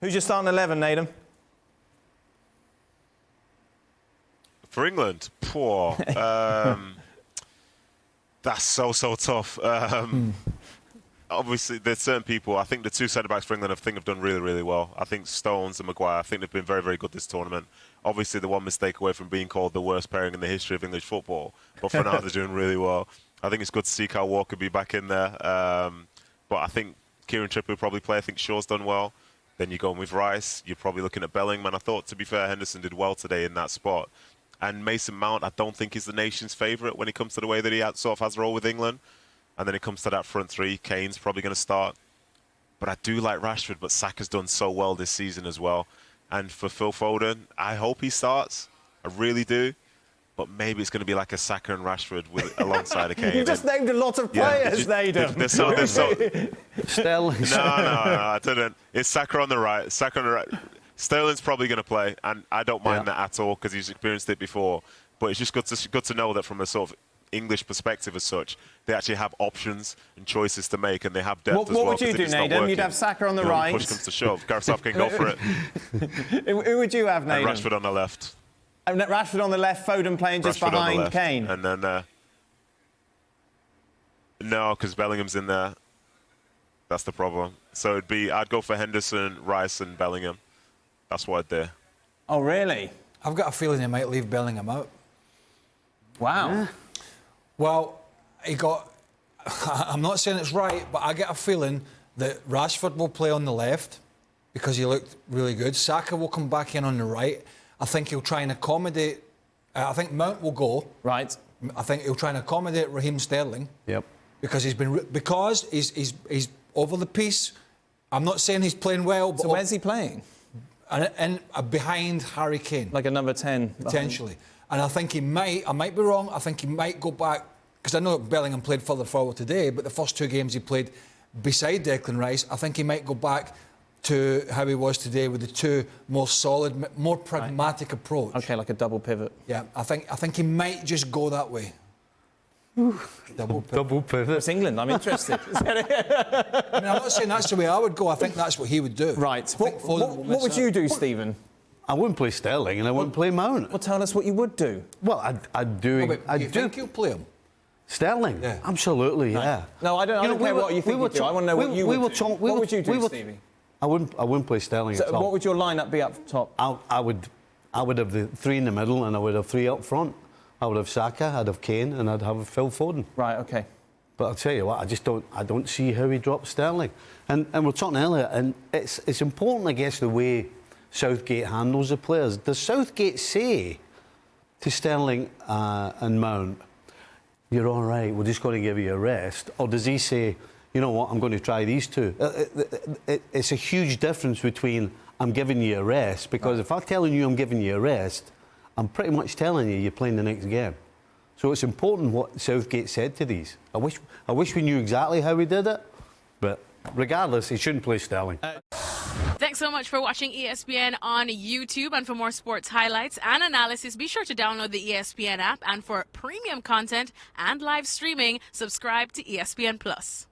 Who's your starting 11, Nedum? For England? Poor. That's so tough. Obviously, there's certain people. I think the two centre-backs for England have done really well. I think Stones and Maguire, I think they've been very good this tournament. Obviously, the one mistake away from being called the worst pairing in the history of English football. But for now, they're doing really well. I think it's good to see Kyle Walker be back in there. But I think Kieran Trippier will probably play. I think Shaw's done well. Then you're going with Rice. You're probably looking at Bellingham. And I thought, to be fair, Henderson did well today in that spot. And Mason Mount, I don't think he's the nation's favourite when it comes to the way that he sort of has a role with England. And then it comes to that front three. Kane's probably going to start. But I do like Rashford, but Saka's done so well this season as well. And for Phil Foden, I hope he starts. I really do. But maybe it's going to be like a Saka and Rashford alongside a Kane. You just named a lot of players, Nedum. Sterling. No, I didn't. It's Saka on the right. Sterling's probably going to play, and I don't mind that at all because he's experienced it before. But it's just good to know that from a sort of English perspective as such, they actually have options and choices to make, and they have depth as well. What would you do, Nedum? You'd have Saka on the right. Push comes to shove. Gareth Southgate can go for it. Who would you have, Nedum? And Rashford on the left. And Rashford on the left, Foden playing just behind Kane. And then no, because Bellingham's in there. That's the problem. So I'd go for Henderson, Rice, and Bellingham. That's what I'd do. Oh, really? I've got a feeling he might leave Bellingham out. Wow. Yeah. Well, I'm not saying it's right, but I get a feeling that Rashford will play on the left because he looked really good. Saka will come back in on the right. I think he'll try and accommodate... I think Mount will go. Right. I think he'll try and accommodate Raheem Sterling. Yep. Because he's over the piece. I'm not saying he's playing well, but... So where's he playing? And behind Harry Kane. Like a number 10? Potentially. And I think I might be wrong, I think he might go back, because I know Bellingham played further forward today, but the first two games he played beside Declan Rice, I think he might go back to how he was today with the two more solid, more pragmatic approach. Okay, like a double pivot. Yeah, I think he might just go that way. Double pivot. It's England, I'm interested. I mean, I'm not saying that's the way I would go, I think that's what he would do. Right. What would you do, Stephen? I wouldn't play Sterling and I wouldn't play Mount. Well, tell us what you would do. Well, I'd do... Do you think you'll play him? Sterling? Yeah. Absolutely, yeah. No, I don't care what you think you do. I want to know what you would do. What would you do, Stevie? I wouldn't play Sterling at all. What would your lineup be up top? I would have the three in the middle and I would have three up front. I would have Saka, I'd have Kane and I'd have Phil Foden. Right, OK. But I'll tell you what, I don't see how he drops Sterling. And we're talking earlier, and it's important, I guess, the way Southgate handles the players. Does Southgate say to Sterling and Mount, you're all right, we're just going to give you a rest? Or does he say, you know what, I'm going to try these two? It's a huge difference between I'm giving you a rest, because if I'm telling you I'm giving you a rest, I'm pretty much telling you you're playing the next game. So it's important what Southgate said to these. I wish we knew exactly how he did it, but regardless, he shouldn't play Sterling. Thanks so much for watching ESPN on YouTube. And for more sports highlights and analysis, be sure to download the ESPN app. And for premium content and live streaming, subscribe to ESPN Plus.